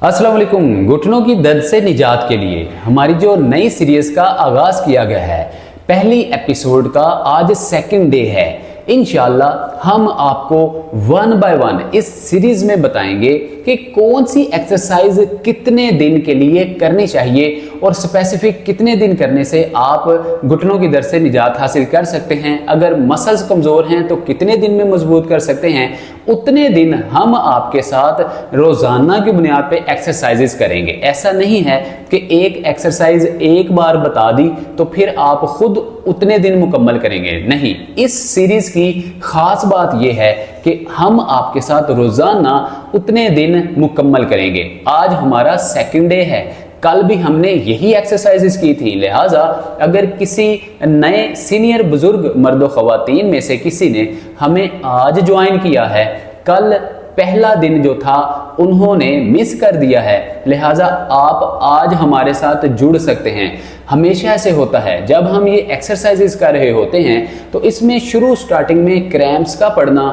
अस्सलाम वालेकुम। घुटनों की दर्द से निजात के लिए हमारी जो नई सीरीज का आगाज किया गया है, पहली एपिसोड का आज सेकंड डे है। इंशाल्लाह हम आपको वन बाय वन इस सीरीज में बताएंगे कि कौन सी एक्सरसाइज कितने दिन के लिए करनी चाहिए और स्पेसिफिक कितने दिन करने से आप घुटनों की दर्द से निजात हासिल कर सकते हैं। अगर मसल्स कमज़ोर हैं तो कितने दिन में मजबूत कर सकते हैं, उतने दिन हम आपके साथ रोज़ाना की बुनियाद पे एक्सरसाइजेस करेंगे। ऐसा नहीं है कि एक एक्सरसाइज एक बार बता दी तो फिर आप खुद उतने दिन मुकम्मल करेंगे। नहीं, इस सीरीज की खास बात यह है कि हम आपके साथ रोज़ाना उतने दिन मुकम्मल करेंगे। आज हमारा सेकंड डे है, कल भी हमने यही एक्सरसाइजेस की थी। लिहाजा अगर किसी नए सीनियर बुजुर्ग मर्द ख़वातीन में से किसी ने हमें आज ज्वाइन किया है, कल पहला दिन जो था उन्होंने मिस कर दिया है, लिहाजा आप आज हमारे साथ जुड़ सकते हैं। हमेशा ऐसे होता है जब हम ये एक्सरसाइजेस कर रहे होते हैं तो इसमें स्टार्टिंग में क्रैम्प्स का पड़ना,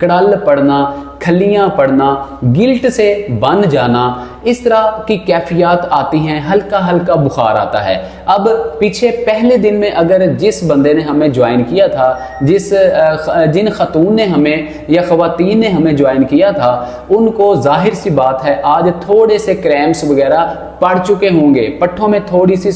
कड़ल पड़ना, खलियां पड़ना, गिल्ट से बन जाना, इस तरह की कैफियत आती हैं, हल्का हल्का बुखार आता है। अब पीछे पहले दिन में अगर जिस बंदे ने हमें ज्वाइन किया था, जिन खतून ने हमें या खवातीन ने हमें ज्वाइन किया था, उनको जाहिर सी बात है आज थोड़े से क्रैम्प्स वगैरह पड़ चुके होंगे, पट्ठों में थोड़ी सी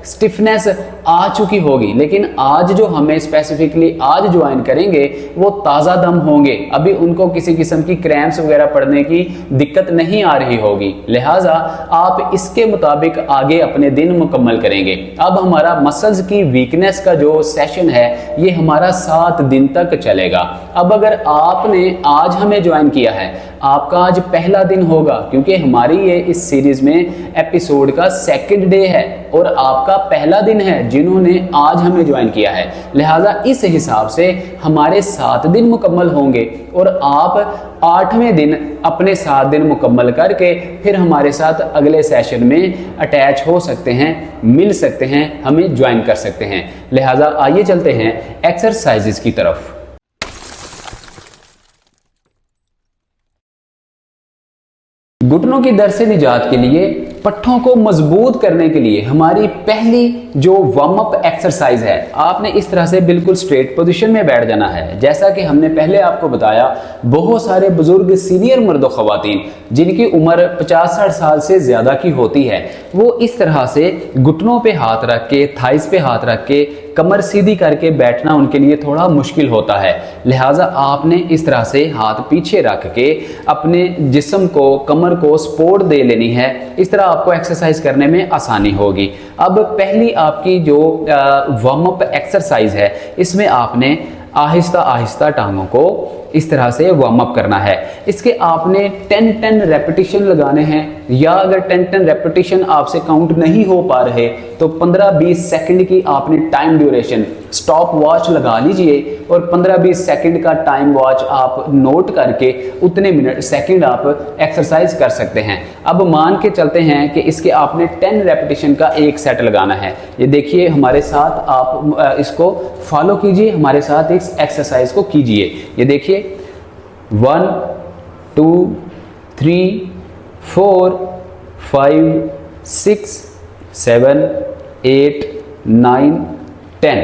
स्टिफनेस आ चुकी होगी। लेकिन आज जो हमें स्पेसिफिकली आज ज्वाइन करेंगे वो ताज़ा दम होंगे, अभी उनको किसी किस्म की क्रैम्प्स वगैरह पड़ने की दिक्कत नहीं आ रही होगी। लिहाजा आप इसके मुताबिक आगे अपने दिन मुकम्मल करेंगे। अब हमारा मसल्स की वीकनेस का जो सेशन है ये हमारा 7 दिन तक चलेगा। अब अगर आपने आज हमें ज्वाइन किया है, आपका आज पहला दिन होगा, क्योंकि हमारी ये इस सीरीज में एपिसोड का सेकंड डे है और आपका पहला दिन है जिन्होंने आज हमें ज्वाइन किया है। लिहाजा इस हिसाब से हमारे 7 दिन मुकम्मल होंगे और आप 8वें दिन अपने 7 दिन मुकम्मल करके फिर हमारे साथ अगले सेशन में अटैच हो सकते हैं, मिल सकते हैं, हमें ज्वाइन कर सकते हैं। लिहाजा आइए चलते हैं एक्सरसाइजेस की तरफ। घुटनों की दर्द से निजात के लिए, पट्ठों को मजबूत करने के लिए हमारी पहली जो वार्म अप एक्सरसाइज है, आपने इस तरह से बिल्कुल स्ट्रेट पोजीशन में बैठ जाना है। जैसा कि हमने पहले आपको बताया, बहुत सारे बुजुर्ग सीनियर मर्द ख़वातीन जिनकी उम्र 50-60 साल से ज़्यादा की होती है, वो इस तरह से घुटनों पे हाथ रख के, थाइस पे हाथ रख के, कमर सीधी करके बैठना उनके लिए थोड़ा मुश्किल होता है। लिहाजा आपने इस तरह से हाथ पीछे रख के अपने जिस्म को, कमर को सपोर्ट दे लेनी है। इस तरह आपको एक्सरसाइज करने में आसानी होगी। अब पहली आपकी जो वार्म अप एक्सरसाइज है, इसमें आपने आहिस्ता आहिस्ता टांगों को इस तरह से वार्म अप करना है। इसके आपने 10-10 रेपिटेशन लगाने हैं, या अगर 10-10 रेपिटेशन आपसे काउंट नहीं हो पा रहे तो 15-20 सेकंड की आपने टाइम ड्यूरेशन स्टॉप वॉच लगा लीजिए और 15-20 सेकंड का टाइम वॉच आप नोट करके उतने मिनट सेकंड आप एक्सरसाइज कर सकते हैं। अब मान के चलते हैं कि इसके आपने 10 रेपिटेशन का एक सेट लगाना है। ये देखिए हमारे साथ, आप इसको फॉलो कीजिए, हमारे साथ इस एक्सरसाइज को कीजिए। ये देखिए 1 2 3 4 5 6 7 8 9 10,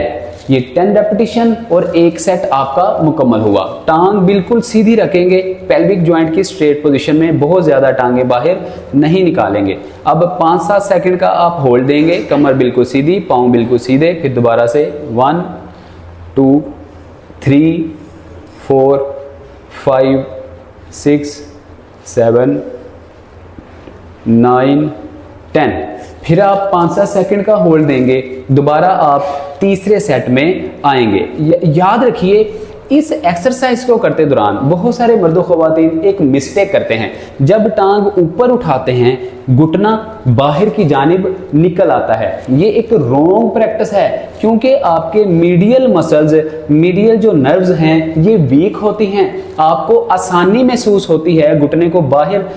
ये 10 रेपिटेशन और एक सेट आपका मुकम्मल हुआ। टांग बिल्कुल सीधी रखेंगे, पेल्विक जॉइंट की स्ट्रेट पोजीशन में, बहुत ज़्यादा टांगे बाहर नहीं निकालेंगे। अब 5-7 सेकंड का आप होल्ड देंगे, कमर बिल्कुल सीधी, पाँव बिल्कुल सीधे, फिर दोबारा से 1 2 3 4 5 6 7 9 10, फिर आप 5-7 सेकंड का होल्ड देंगे, दोबारा आप तीसरे सेट में आएंगे। याद रखिए, इस एक्सरसाइज को करते दौरान बहुत सारे मर्दों ख़वातीन एक मिस्टेक करते हैं। जब टांग ऊपर उठाते हैं, घुटना बाहर की जानिब निकल आता है। ये एक रॉन्ग प्रैक्टिस है, क्योंकि आपके मीडियल मसल्स, मीडियल जो नर्व्स हैं, ये वीक होती हैं। आपको आसानी महसूस होती है घुटने को बाहर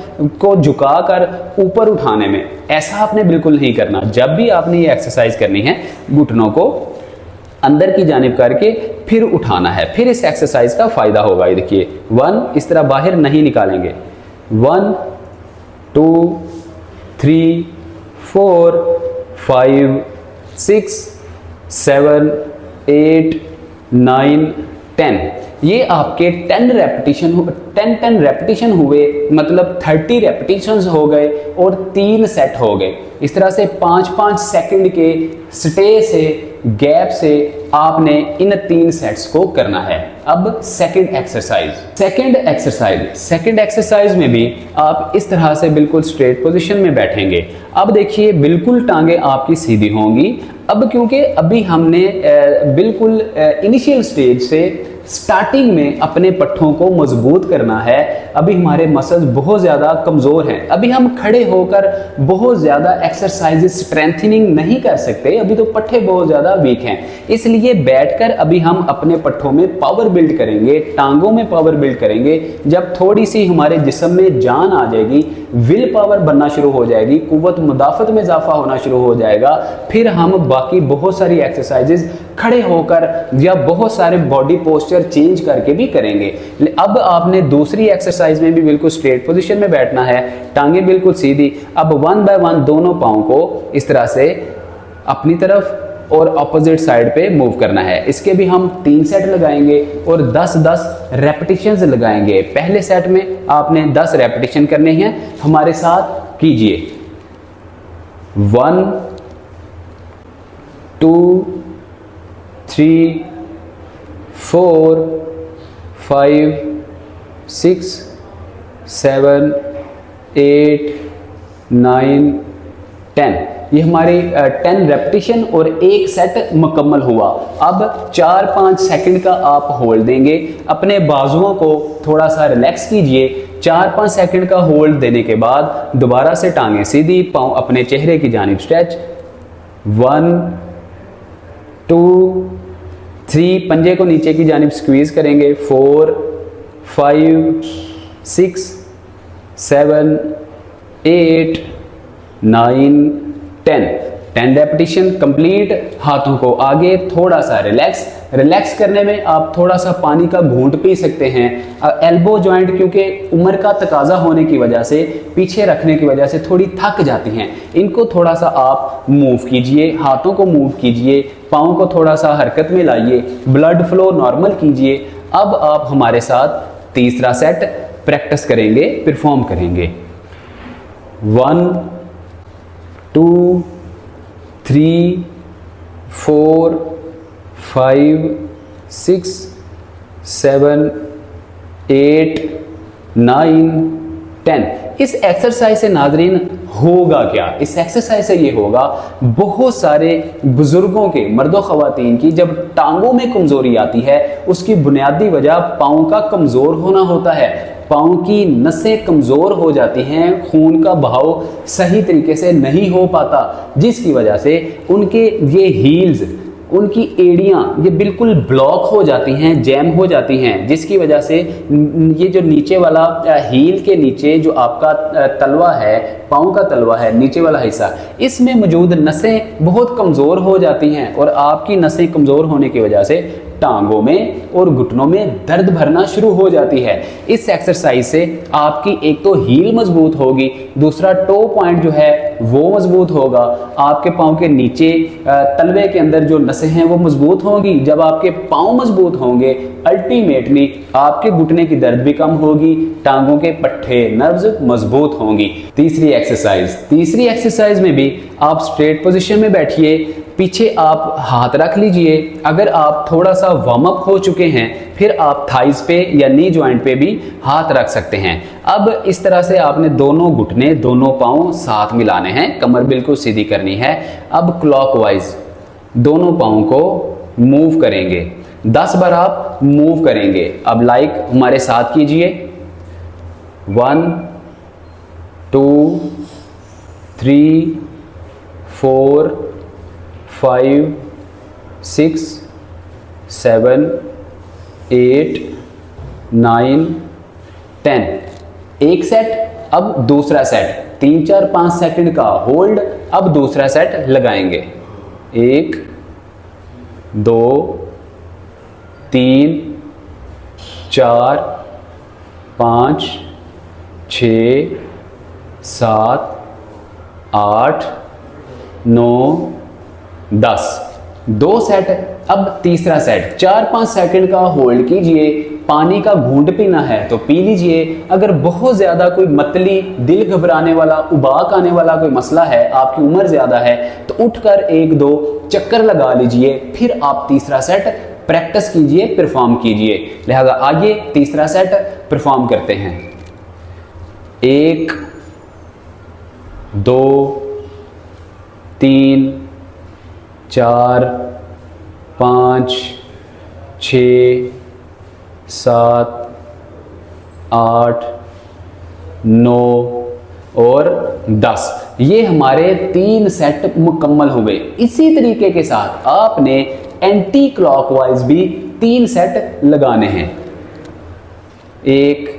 को झुकाकर ऊपर उठाने में। ऐसा आपने बिल्कुल नहीं करना। जब भी आपने ये एक्सरसाइज करनी है, घुटनों को अंदर की जानिब करके फिर उठाना है, फिर इस एक्सरसाइज का फायदा होगा। ये देखिए 1, इस तरह बाहर नहीं निकालेंगे, 1 2 3 4 5 6 7 8 9 10। ये आपके 10 रेपिटेशन हुए, मतलब 30 रेपिटेशंस हो गए और 3 सेट हो गए। इस तरह से 5-5 सेकंड के स्टे से, गैप से आपने इन 3 सेट्स को करना है। अब सेकंड एक्सरसाइज में भी आप इस तरह से बिल्कुल स्ट्रेट पोजीशन में बैठेंगे। अब देखिए बिल्कुल टांगे आपकी सीधी होंगी। अब क्योंकि अभी हमने बिल्कुल इनिशियल स्टेज से स्टार्टिंग में अपने पट्ठों को मजबूत करना है। अभी हमारे मसल्स बहुत ज़्यादा कमज़ोर हैं, अभी हम खड़े होकर बहुत ज़्यादा एक्सरसाइजेस स्ट्रेंथनिंग नहीं कर सकते, अभी तो पट्ठे बहुत ज़्यादा वीक हैं। इसलिए बैठकर अभी हम अपने पट्ठों में पावर बिल्ड करेंगे, टांगों में पावर बिल्ड करेंगे। जब थोड़ी सी हमारे जिस्म में जान आ जाएगी, विल पावर बनना शुरू हो जाएगी, कुव्वत मुदाफत में इजाफा होना शुरू हो जाएगा, फिर हम बाकी बहुत सारी एक्सरसाइजेस खड़े होकर या बहुत सारे बॉडी पोस्चर चेंज करके भी करेंगे। अब आपने दूसरी एक्सरसाइज में भी बिल्कुल स्ट्रेट पोजीशन में बैठना है, टांगे बिल्कुल सीधी। अब 1 बाय 1 दोनों पाँव को इस तरह से अपनी तरफ और ऑपोजिट साइड पे मूव करना है। इसके भी हम 3 सेट लगाएंगे और 10-10 रेपिटेशंस लगाएंगे। पहले सेट में आपने 10 रेपिटेशन करने हैं, हमारे साथ कीजिए। 1 2 3 4 5 6 7 8 9 10। ये हमारी 10 रेपिटेशन और एक सेट मुकम्मल हुआ। अब 4-5 सेकंड का आप होल्ड देंगे। अपने बाजुओं को थोड़ा सा रिलैक्स कीजिए। 4-5 सेकंड का होल्ड देने के बाद दोबारा से टांगें सीधी, पाँव अपने चेहरे की जानिब स्ट्रेच। 1 2 3, पंजे को नीचे की जानिब स्क्वीज करेंगे। 4 5 6 7 8 9 10 रेपिटेशन कंप्लीट। हाथों को आगे थोड़ा सा रिलैक्स करने में आप थोड़ा सा पानी का घूंट पी सकते हैं। एल्बो जॉइंट क्योंकि उम्र का तकाजा होने की वजह से, पीछे रखने की वजह से थोड़ी थक जाती हैं, इनको थोड़ा सा आप मूव कीजिए, हाथों को मूव कीजिए, पाँव को थोड़ा सा हरकत में लाइए, ब्लड फ्लो नॉर्मल कीजिए। अब आप हमारे साथ तीसरा सेट प्रैक्टिस करेंगे, परफॉर्म करेंगे। 1 2 3 4 5 6 7 8 9 10। इस एक्सरसाइज से नाजरीन होगा क्या? इस एक्सरसाइज से ये होगा, बहुत सारे बुजुर्गों के, मर्दों खवातीन की जब टांगों में कमजोरी आती है, उसकी बुनियादी वजह पाँव का कमजोर होना होता है। पाँव की नसें कमजोर हो जाती हैं, खून का बहाव सही तरीके से नहीं हो पाता, जिसकी वजह से उनके ये हील्स, उनकी एड़ियाँ ये बिल्कुल ब्लॉक हो जाती हैं, जैम हो जाती हैं, जिसकी वजह से ये जो नीचे वाला हील के नीचे जो आपका तलवा है, पाँव का तलवा है, नीचे वाला हिस्सा, इसमें मौजूद नसें बहुत कमज़ोर हो जाती हैं और आपकी नसें कमज़ोर होने की वजह से टांगों में और घुटनों में दर्द भरना शुरू हो जाती है। इस एक्सरसाइज से आपकी एक तो हील मजबूत होगी, दूसरा टो पॉइंट जो है वो मजबूत होगा, आपके पाँव के नीचे तलवे के अंदर जो नसें हैं वो मजबूत होंगी। जब आपके पाँव मजबूत होंगे, अल्टीमेटली आपके घुटने की दर्द भी कम होगी, टांगों के पट्टे नर्व्स मजबूत होंगी। तीसरी एक्सरसाइज में भी आप स्ट्रेट पोजीशन में बैठिए, पीछे आप हाथ रख लीजिए। अगर आप थोड़ा सा वार्म अप हो चुके हैं, फिर आप थाइस पे या नी जॉइंट पे भी हाथ रख सकते हैं। अब इस तरह से आपने दोनों घुटने, दोनों पाँव साथ मिलाने हैं, कमर बिल्कुल सीधी करनी है। अब क्लॉकवाइज दोनों पाँव को मूव करेंगे, 10 बार आप मूव करेंगे। अब लाइक हमारे साथ कीजिए। 1 2 3 4 5 6 7 8 9 10। एक सेट। अब दूसरा सेट, 3 4 5 सेकंड का होल्ड। अब दूसरा सेट लगाएंगे। 1 2 3 4 5 6 7, 8, 9, 10। 2 सेट। अब तीसरा सेट 4-5 सेकंड का होल्ड कीजिए। पानी का घूंट पीना है तो पी लीजिए। अगर बहुत ज़्यादा कोई मतली, दिल घबराने वाला, उबाक आने वाला कोई मसला है, आपकी उम्र ज़्यादा है, तो उठकर 1-2 चक्कर लगा लीजिए। फिर आप तीसरा सेट प्रैक्टिस कीजिए, परफॉर्म कीजिए। लिहाजा आइए तीसरा सेट परफॉर्म करते हैं। 1, 2, 3, 4, 5, 6, 7, 8, 9 और 10। ये हमारे 3 सेट मुकम्मल हो गए। इसी तरीके के साथ आपने एंटी क्लॉकवाइज भी 3 सेट लगाने हैं। 1,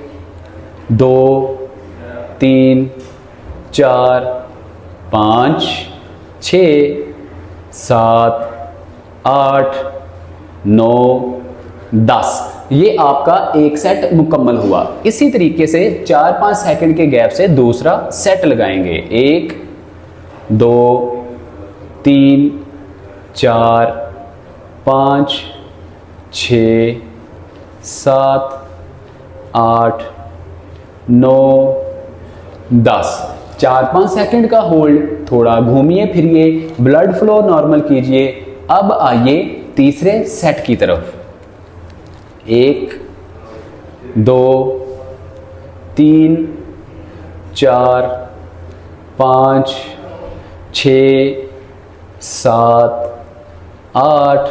2, 3, 4, 5, 6, 7, 8, 9, 10। ये आपका एक सेट मुकम्मल हुआ। इसी तरीके से 4-5 सेकंड के गैप से दूसरा सेट लगाएंगे। 1, 2, 3, 4, 5, 6, 7, 8, 9, 10। 4-5 सेकंड का होल्ड, थोड़ा घूमिए फिरिए, ब्लड फ्लो नॉर्मल कीजिए। अब आइए तीसरे सेट की तरफ। 1, 2, 3, 4, 5, 6, 7, 8,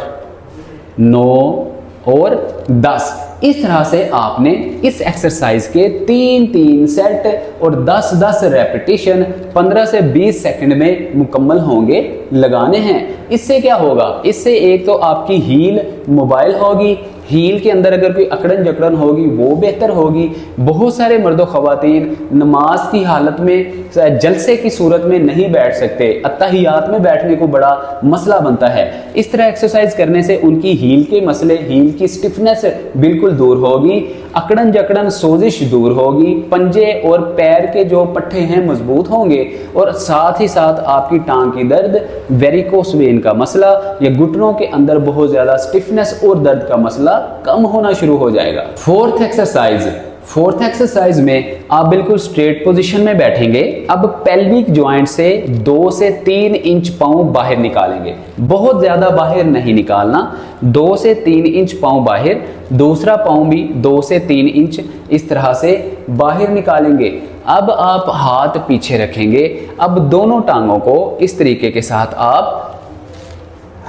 9 और 10। इस तरह से आपने इस एक्सरसाइज के 3-3 सेट और 10-10 रेपिटेशन 15 से 20 सेकंड में मुकम्मल होंगे लगाने हैं। इससे क्या होगा? इससे एक तो आपकी हील मोबाइल होगी, हील के अंदर अगर कोई अकड़न जकड़न होगी वो बेहतर होगी। बहुत सारे मर्द ख़वातीन नमाज की हालत में जलसे की सूरत में नहीं बैठ सकते, अत्तहियात में बैठने को बड़ा मसला बनता है। इस तरह एक्सरसाइज करने से उनकी हील के मसले, हील की स्टिफनेस बिल्कुल दूर होगी, अकड़न जकड़न सोजिश दूर होगी, पंजे और पैर के जो पट्टे हैं मजबूत होंगे और साथ ही साथ आपकी टांग की दर्द, वेरिकोस वेन का मसला या घुटनों के अंदर बहुत ज़्यादा स्टिफनेस और दर्द का मसला कम होना शुरू हो जाएगा। फोर्थ एक्सरसाइज में आप बिल्कुल स्ट्रेट पोजीशन में बैठेंगे। अब पेल्विक जॉइंट से 2 से 3 इंच पांव बाहर निकालेंगे। बहुत ज्यादा बाहर नहीं निकालना, 2 से 3 इंच पांव बाहर, दूसरा पांव भी 2 से 3 इंच इस तरह से बाहर निकालेंगे। अब आप हाथ पीछे रखेंगे। अब दोनों टांगों को इस तरीके के साथ आप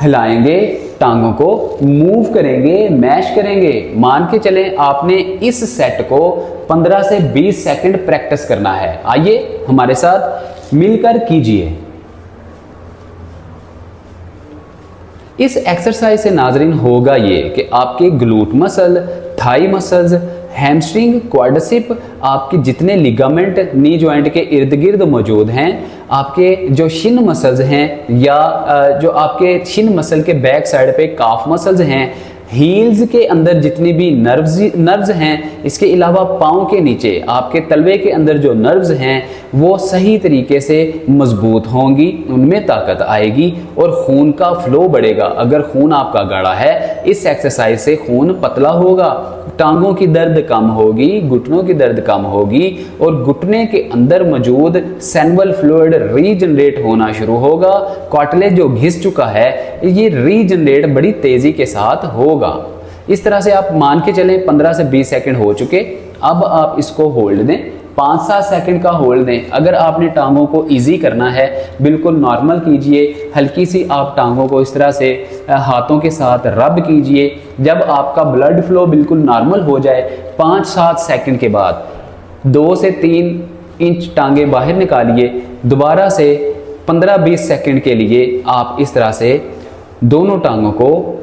हिलाएंगे, टांगों को मूव करेंगे, मैश करेंगे। मान के चलें आपने इस सेट को 15 से 20 सेकंड प्रैक्टिस करना है। आइए हमारे साथ मिलकर कीजिए। इस एक्सरसाइज से नाजरीन होगा ये कि आपके glute muscle, thigh muscles, hamstring, quadricep, आपके जितने लिगामेंट नी जॉइंट के इर्द गिर्द मौजूद हैं, आपके जो शिन मसल्स हैं या जो आपके शिन मसल के बैक साइड पे काफ मसल्स हैं, हील्स के अंदर जितनी भी नर्व्स हैं, इसके अलावा पाँव के नीचे आपके तलवे के अंदर जो नर्व्स हैं वो सही तरीके से मजबूत होंगी, उनमें ताकत आएगी और खून का फ्लो बढ़ेगा। अगर खून आपका गाढ़ा है, इस एक्सरसाइज से खून पतला होगा, टांगों की दर्द कम होगी, घुटनों की दर्द कम होगी और घुटने के अंदर मौजूद सैनवल फ्लूइड रीजनरेट होना शुरू होगा। कार्टिलेज जो घिस चुका है ये रीजनरेट बड़ी तेजी के साथ होगा। इस तरह से आप मान के चलें 15 से 20 सेकंड हो चुके। अब आप इसको होल्ड दें, 5-7 सेकंड का होल्ड दें। अगर आपने टांगों को इजी करना है बिल्कुल नॉर्मल कीजिए, हल्की सी आप टांगों को इस तरह से हाथों के साथ रब कीजिए। जब आपका ब्लड फ्लो बिल्कुल नॉर्मल हो जाए, 5-7 सेकंड के बाद 2 से 3 इंच टांगे बाहर निकालिए। दोबारा से 15-20 सेकंड के लिए आप इस तरह से दोनों टांगों को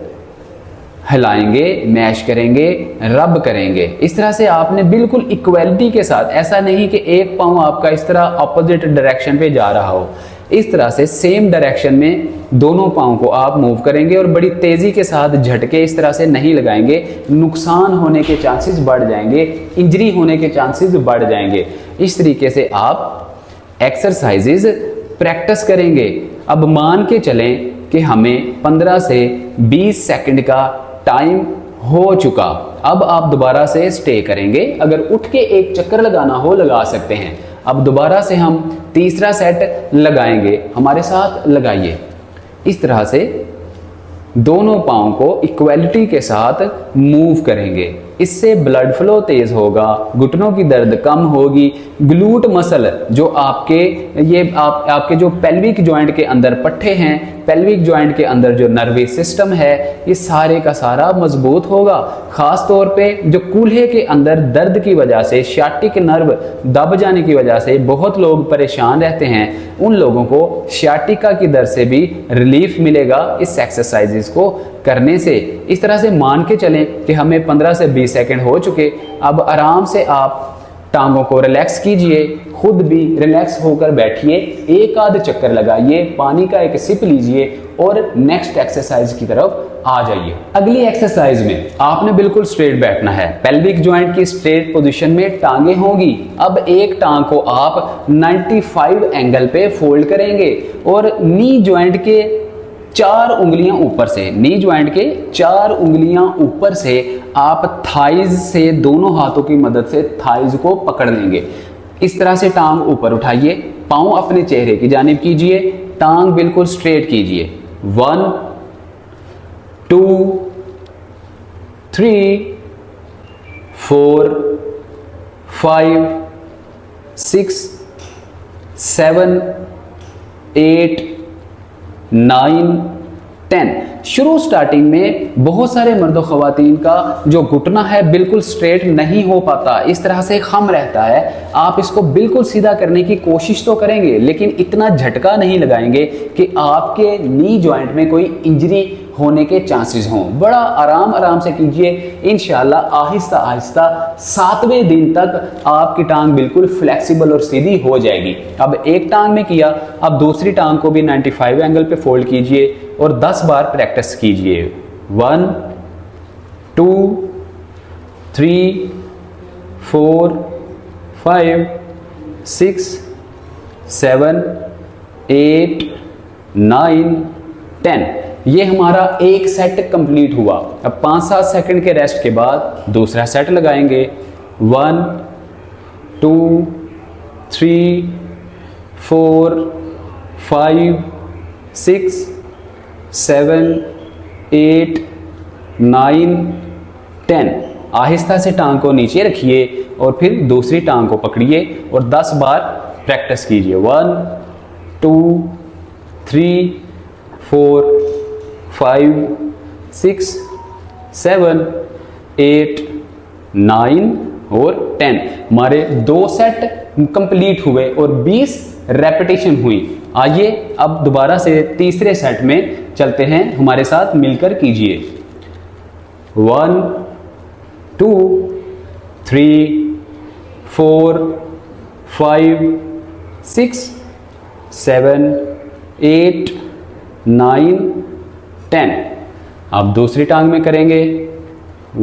हिलाएंगे, मैश करेंगे, रब करेंगे। इस तरह से आपने बिल्कुल इक्वलिटी के साथ, ऐसा नहीं कि एक पाँव आपका इस तरह अपोजिट डायरेक्शन पे जा रहा हो, इस तरह से सेम डायरेक्शन में दोनों पाँव को आप मूव करेंगे और बड़ी तेज़ी के साथ झटके इस तरह से नहीं लगाएंगे। नुकसान होने के चांसेस बढ़ जाएंगे, इंजरी होने के चांसेस बढ़ जाएंगे। इस तरीके से आप एक्सरसाइजेज प्रैक्टिस करेंगे। अब मान के चलें कि हमें 15 से 20 सेकंड का टाइम हो चुका। अब आप दोबारा से स्टे करेंगे, अगर उठ के एक चक्कर लगाना हो लगा सकते हैं। अब दोबारा से हम तीसरा सेट लगाएंगे, हमारे साथ लगाइए। इस तरह से दोनों पाँव को इक्वलिटी के साथ मूव करेंगे, इससे ब्लड फ्लो तेज होगा, घुटनों की दर्द कम होगी, ग्लूट मसल जो आपके जो पेल्विक जॉइंट के अंदर पट्टे हैं, पेल्विक जॉइंट के अंदर जो नर्वस सिस्टम है, ये सारे का सारा मजबूत होगा। खास तौर पे जो कूल्हे के अंदर दर्द की वजह से, सियाटिक नर्व दब जाने की वजह से बहुत लोग परेशान रहते हैं, उन लोगों को सियाटिका की दर्द से भी रिलीफ मिलेगा इस एक्सरसाइजेस को करने से। इस तरह से मान के चलें कि हमें 15 से 20 सेकंड हो चुके। अब आराम से आप टांगों को रिलैक्स कीजिए, खुद भी रिलैक्स होकर बैठिए, एक आध चक्कर लगाइए, पानी का एक सिप लीजिए और नेक्स्ट एक्सरसाइज की तरफ आ जाइए। अगली एक्सरसाइज में आपने बिल्कुल स्ट्रेट बैठना है, पेल्विक जॉइंट की स्ट्रेट पोजीशन में टांगे होंगी। अब एक टांग को आप 95 एंगल पे फोल्ड करेंगे और नी जॉइंट के 4 उंगलियां ऊपर से, नी जॉइंट के 4 उंगलियां ऊपर से आप थाइज से, दोनों हाथों की मदद से थाइज को पकड़ लेंगे। इस तरह से टांग ऊपर उठाइए, पांव अपने चेहरे की जानिब कीजिए, टांग बिल्कुल स्ट्रेट कीजिए। 1 2 3 4 5 6 7 8 9 10। शुरू स्टार्टिंग में बहुत सारे मर्दों ख्वातीन का जो घुटना है बिल्कुल स्ट्रेट नहीं हो पाता, इस तरह से खम रहता है। आप इसको बिल्कुल सीधा करने की कोशिश तो करेंगे, लेकिन इतना झटका नहीं लगाएंगे कि आपके नी जॉइंट में कोई इंजरी होने के चांसेस हों। बड़ा आराम आराम से कीजिए, इंशाल्लाह आहिस्ता आहिस्ता 7वें दिन तक आपकी टांग बिल्कुल फ्लेक्सिबल और सीधी हो जाएगी। अब एक टांग में किया, अब दूसरी टांग को भी 95 एंगल पे फोल्ड कीजिए और 10 बार प्रैक्टिस कीजिए। 1 2 3 4 5 6 7 8 9 10। ये हमारा एक सेट कंप्लीट हुआ। अब 5-7 सेकंड के रेस्ट के बाद दूसरा सेट लगाएंगे। 1 2 3 4 5 6 7 8 9 10। आहिस्ता से टांग को नीचे रखिए और फिर दूसरी टांग को पकड़िए और 10 बार प्रैक्टिस कीजिए। 1 2 3 4 5 6 7 8 9 और 10। हमारे 2 सेट कंप्लीट हुए और 20 रेपिटेशन हुई। आइए अब दोबारा से तीसरे सेट में चलते हैं, हमारे साथ मिलकर कीजिए। 1 2 3 4 5 6 7 8 9 10। अब दूसरी टांग में करेंगे।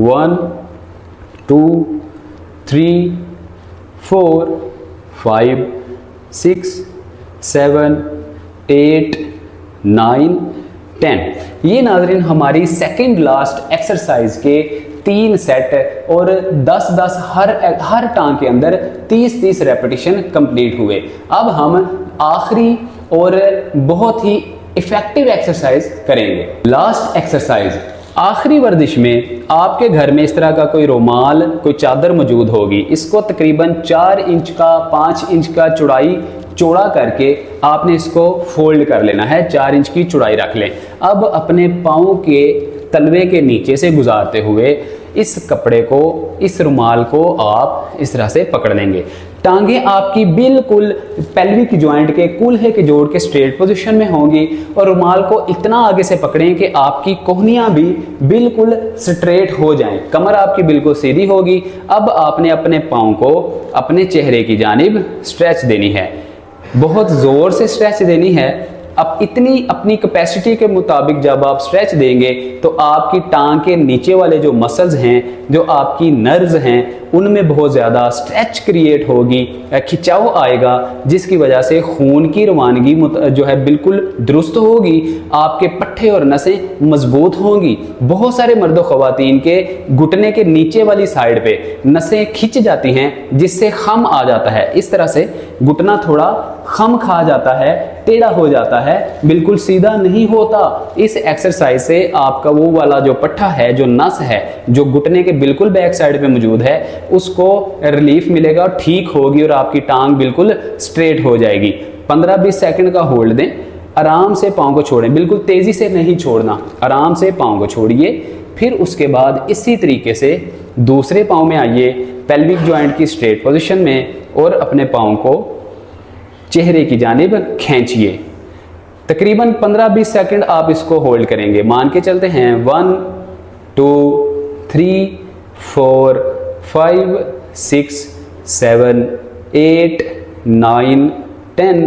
1 2 3 4 5 6 7 8 9 10। ये नाज़रीन हमारी सेकंड लास्ट एक्सरसाइज के 3 सेट और 10-10 हर टांग के अंदर 30-30 रेपिटेशन कंप्लीट हुए। अब हम आखिरी और बहुत ही इफेक्टिव एक्सरसाइज करेंगे। लास्ट एक्सरसाइज, आखिरी वर्जिश में आपके घर में इस तरह का कोई रुमाल, कोई चादर मौजूद होगी। इसको तकरीबन 4 इंच का 5 इंच का चौड़ाई चौड़ा करके आपने इसको फोल्ड कर लेना है। 4 इंच की चौड़ाई रख लें। अब अपने पाँव के तलवे के नीचे से गुजारते हुए इस कपड़े को, इस रुमाल को आप इस तरह से पकड़ लेंगे। टांगे आपकी बिल्कुल पेल्विक जॉइंट के, कूल्हे के जोड़ के स्ट्रेट पोजीशन में होंगी और रुमाल को इतना आगे से पकड़ें कि आपकी कोहनियां भी बिल्कुल स्ट्रेट हो जाएं, कमर आपकी बिल्कुल सीधी होगी। अब आपने अपने पाँव को अपने चेहरे की जानिब स्ट्रेच देनी है, बहुत जोर से स्ट्रेच देनी है अब इतनी अपनी कैपेसिटी के मुताबिक जब आप स्ट्रेच देंगे तो आपकी टांग के नीचे वाले जो मसल्स हैं, जो आपकी नर्व्स हैं, उनमें बहुत ज़्यादा स्ट्रेच क्रिएट होगी, खिंचाव आएगा, जिसकी वजह से खून की रवानगी जो है बिल्कुल दुरुस्त होगी, आपके पट्टे और नसें मजबूत होंगी। बहुत सारे मर्द ख़वातीन के घुटने के नीचे वाली साइड पे नसें खिंच जाती हैं, जिससे खम आ जाता है। इस तरह से घुटना थोड़ा खम खा जाता है, टेढ़ा हो जाता है, बिल्कुल सीधा नहीं होता। इस एक्सरसाइज से आपका वो वाला जो पट्टा है, जो नस है, जो घुटने के बिल्कुल बैक साइड पे मौजूद है, उसको रिलीफ मिलेगा, ठीक होगी और आपकी टांग बिल्कुल स्ट्रेट हो जाएगी। 15-20 सेकंड का होल्ड दें, आराम से पाँव को छोड़ें, बिल्कुल तेजी से नहीं छोड़ना, आराम से पाँव को छोड़िए। फिर उसके बाद इसी तरीके से दूसरे पाँव में आइए, पेल्विक जॉइंट की स्ट्रेट पोजीशन में, और अपने पाँव को चेहरे की जानिब खींचिए। तकरीबन 15-20 सेकंड आप इसको होल्ड करेंगे। मान के चलते हैं 1 2 3 4 5 6 7 8 9 10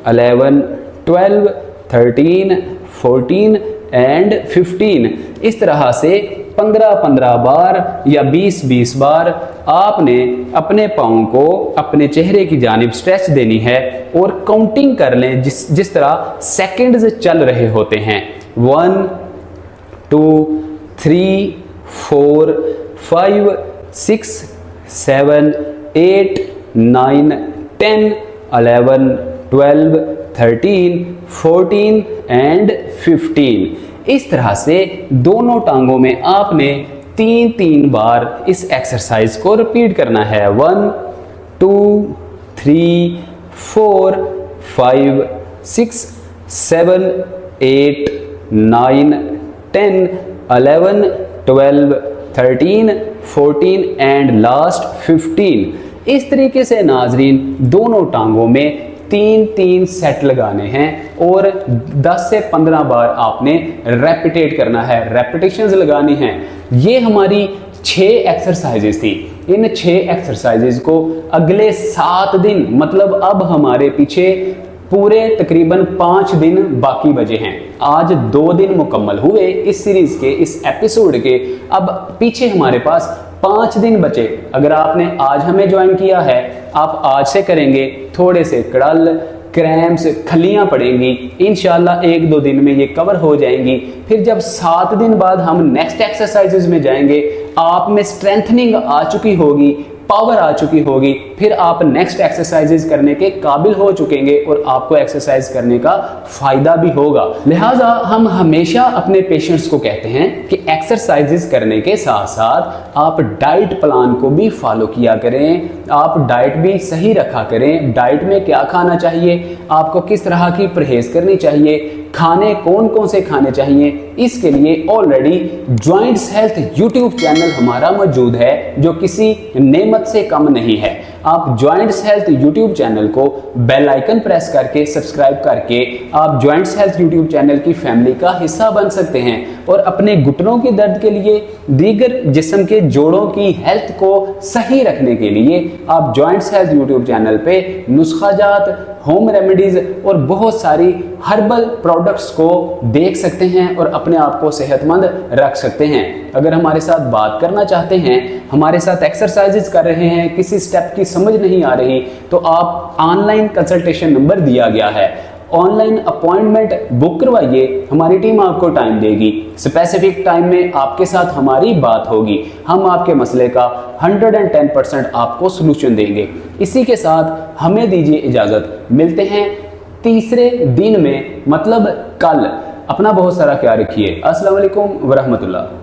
11 12 13 14 एंड 15। इस तरह से 15-15 बार या 20-20 बार आपने अपने पाँव को अपने चेहरे की जानिब स्ट्रेच देनी है और काउंटिंग कर लें जिस तरह सेकंड्स चल रहे होते हैं। 1 2 3 4 5 6 7 8 9 10 11 12 13 14 एंड 15। इस तरह से दोनों टांगों में आपने 3-3 बार इस एक्सरसाइज को रिपीट करना है। 1 2 3 4 5 6 7 8 9 10 11 12 13 14 एंड लास्ट 15। इस तरीके से नाजरीन दोनों टांगों में 3-3 सेट लगाने हैं और 10 से 15 बार आपने रेपिटेट करना है, रेपिटेशंस लगानी हैं। ये हमारी 6 एक्सरसाइजेस थी। इन 6 एक्सरसाइजेस को अगले 7 दिन, मतलब अब हमारे पीछे पूरे तकरीबन 5 दिन बाकी बचे हैं। आज 2 दिन मुकम्मल हुए इस सीरीज के, इस एपिसोड के। अब पीछे हमारे पास 5 दिन बचे। अगर आपने आज हमें ज्वाइन किया है, आप आज से करेंगे, थोड़े से कड़ल, क्रैम्प्स, खलियां पड़ेंगी, इंशाल्लाह 1-2 दिन में ये कवर हो जाएंगी। फिर जब 7 दिन बाद हम नेक्स्ट एक्सरसाइजेज में जाएंगे, आप में स्ट्रेंथनिंग आ चुकी होगी, पावर आ चुकी होगी, फिर आप नेक्स्ट एक्सरसाइजेज करने के काबिल हो चुकेंगे और आपको एक्सरसाइज करने का फायदा भी होगा। लिहाजा हम हमेशा अपने पेशेंट्स को कहते हैं कि एक्सरसाइजेज करने के साथ साथ आप डाइट प्लान को भी फॉलो किया करें, आप डाइट भी सही रखा करें। डाइट में क्या खाना चाहिए, आपको किस तरह की परहेज करनी चाहिए, खाने कौन कौन से खाने चाहिए, इसके लिए already joints health YouTube channel हमारा मौजूद है, जो किसी नेमत से कम नहीं है। आप जॉइंट्स हेल्थ यूट्यूब चैनल को बेल आइकन प्रेस करके सब्सक्राइब करके आप जॉइंट्स हेल्थ यूट्यूब चैनल की फैमिली का हिस्सा बन सकते हैं और अपने घुटनों के दर्द के लिए, दीगर जिस्म के जोड़ों की हेल्थ को सही रखने के लिए आप जॉइंट्स हेल्थ यूट्यूब चैनल पे नुस्खाजात, होम रेमेडीज और बहुत सारी हर्बल प्रोडक्ट्स को देख सकते हैं और अपने आप को सेहतमंद रख सकते हैं। अगर हमारे साथ बात करना चाहते हैं, हमारे साथ एक्सरसाइजेज कर रहे हैं, किसी स्टेप की समझ नहीं आ रही, तो आप ऑनलाइन कंसल्टेशन नंबर दिया गया है, ऑनलाइन अपॉइंटमेंट बुक करवाइए, हमारी टीम आपको टाइम देगी, स्पेसिफिक टाइम में आपके साथ हमारी बात होगी, हम आपके मसले का 110% आपको सोल्यूशन देंगे। इसी के साथ हमें दीजिए इजाजत, मिलते हैं तीसरे दिन में, मतलब कल। अपना बहुत सारा ख्याल रखिए। अस्सलाम वालेकुम वरहमतुल्लाह।